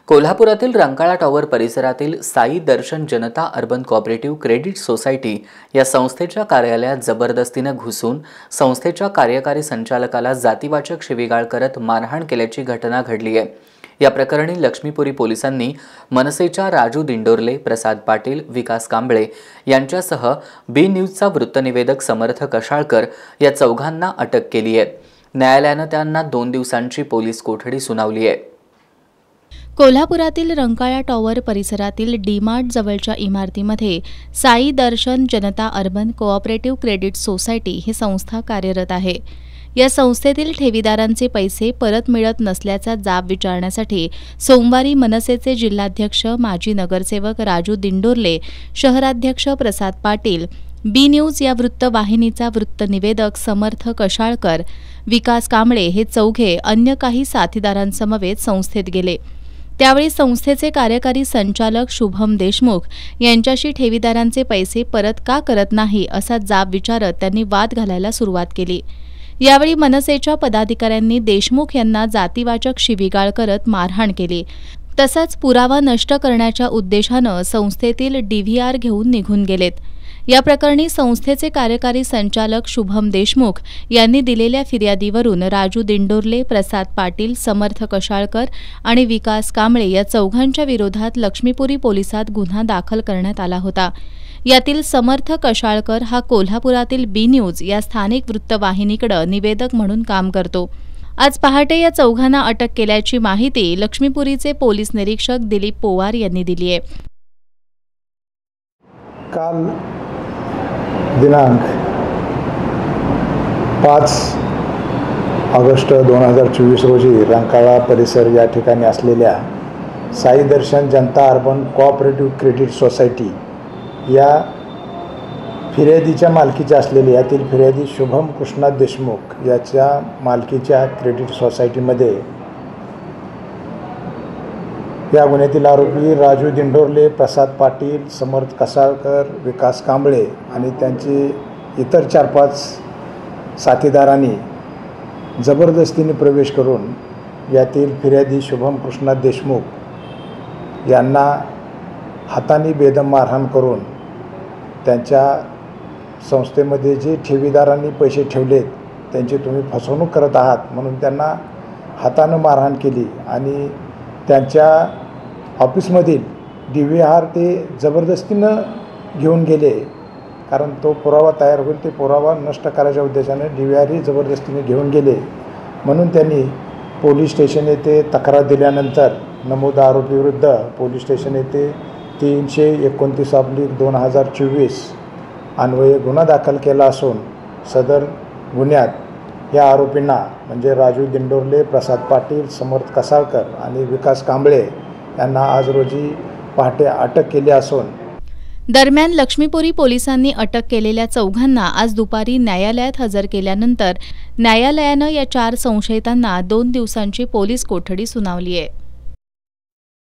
कोल्हापुरातील रंकाळा टॉवर परिसरातील साई दर्शन जनता urban cooperative credit society या संस्थेच्या कार्यालयात जबरदस्तीने घुसून संस्थेच्या कार्यकारी संचालकाला जातीवाचक शिवीगाळ करत मारहाण केल्याची घटना घडली आहे। या प्रकरणी लक्ष्मीपुरी पोलिसांनी मनसेच्या राजू दिंडोरले, प्रसाद पाटील, विकास कांबळे यांच्यासह बी न्यूजचा वृत्तनिवेदक समर्थ कशाळकर या चौघांना अटक केली आहे। न्यायालयाने त्यांना 2 दिवसांची पोलीस कोठडी सुनावली आहे। कोल्हापुरातील रंकाळा टॉवर परिसरातील डीमार्ट जवळच्या इमारतीमध्ये साई दर्शन जनता अर्बन कोऑपरेटिव्ह क्रेडिट सोसायटी ही संस्था कार्यरत आहे। या संस्थेतील ठेवीदारांचे पैसे परत मिळत नसल्याचा जाब विचारण्यासाठी सोमवारी मनसेचे जिल्हाध्यक्ष माजी नगरसेवक राजू दिंडोरले, शहराध्यक्ष प्रसाद पाटील, बी न्यूज या वृत्तवाहिनीचा वृत्तनिवेदक समर्थ कशाळकर, विकास कांबळे हे चौघे अन्य काही साथीदारांसमवेत संस्थेत गेले। त्यावेळी संस्थेचे कार्यकारी संचालक शुभम देशमुख यांच्याशी ठेवीदारांचे पैसे परत का करत नाही असा जाब विचारत त्यांनी वाद घालायला सुरुवात केली। यावेळी मनसेच्या पदाधिकाऱ्यांनी देशमुख यांना जातीवाचक शिवीगाळ करत मारहाण केली। तसंच पुरावा नष्ट करण्याच्या उद्देशानं संस्थेतील DVR घेऊन निघून गेलेत। या प्रकरणी संस्थेचे कार्यकारी संचालक शुभम देशमुख यांनी दिलेल्या फिर्यादीवरून राजू दिंडोरले, प्रसाद पाटील, समर्थ कशाळकर आणि विकास कांबळे या चौघांच्या विरोधात लक्ष्मीपुरी पोलिसात गुन्हा दाखल करण्यात आला होता। यातील समर्थ कशाळकर हा कोल्हापुरातील बी न्यूज या स्थानिक वृत्तवाहिनीकडे निवेदक म्हणून काम करतो। आज पहाटे या चौघांना अटक केल्याची माहिती लक्ष्मीपुरीचे पोलीस निरीक्षक दिलीप पोवार यांनी दिली आहे। काल दिनांक 5 ऑगस्ट 2024 रोजी रंकाळा परिसर या ठिकाणी असलेल्या साई दर्शन जनता अर्बन कोऑपरेटिव्ह क्रेडिट सोसायटी या फिर्यादीच्या मालकीच्या असलेल्या यातील फिर्यादी शुभम कृष्णा देशमुख याच्या मालकीच्या क्रेडिट सोसायटीमध्ये या गुन्ह्यातील आरोपी राजू दिंडोरले, प्रसाद पाटील, समर्थ कशाळकर, विकास कांबळे आणि त्यांचे इतर 4-5 साथीदारांनी जबरदस्तीने प्रवेश करून यातील फिर्यादी शुभम कृष्णा देशमुख यांना हाताने बेदम मारहाण करून त्यांच्या संस्थेमध्ये जे ठेवीदारांनी पैसे ठेवलेत त्यांची तुम्ही फसवणूक करत आहात म्हणून त्यांना हाताने मारहाण केली आणि त्यांच्या ऑफिसमधील DVR ते जबरदस्तीनं घेऊन गेले। कारण तो पुरावा तयार होईल ते पुरावा नष्ट करायच्या उद्देशाने DVR ही जबरदस्तीने घेऊन गेले। म्हणून त्यांनी पोलीस स्टेशन येथे तक्रार दिल्यानंतर नमूद आरोपीविरुद्ध पोलीस स्टेशन येथे 329/2024 अन्वये गुन्हा दाखल केला असून सदर गुन्ह्यात या आरोपींना म्हणजे राजू दिंडोरले, प्रसाद पाटील, समर्थ कशाळकर आणि विकास कांबळे यांना आज रोजी पहाटे अटक केली असून दरम्यान लक्ष्मीपुरी पोलिसांनी अटक केलेल्या चौघांना आज दुपारी न्यायालयात हजर केल्यानंतर न्यायालयानं या 4 संशयितांना 2 दिवसांची पोलीस कोठडी सुनावली आहे।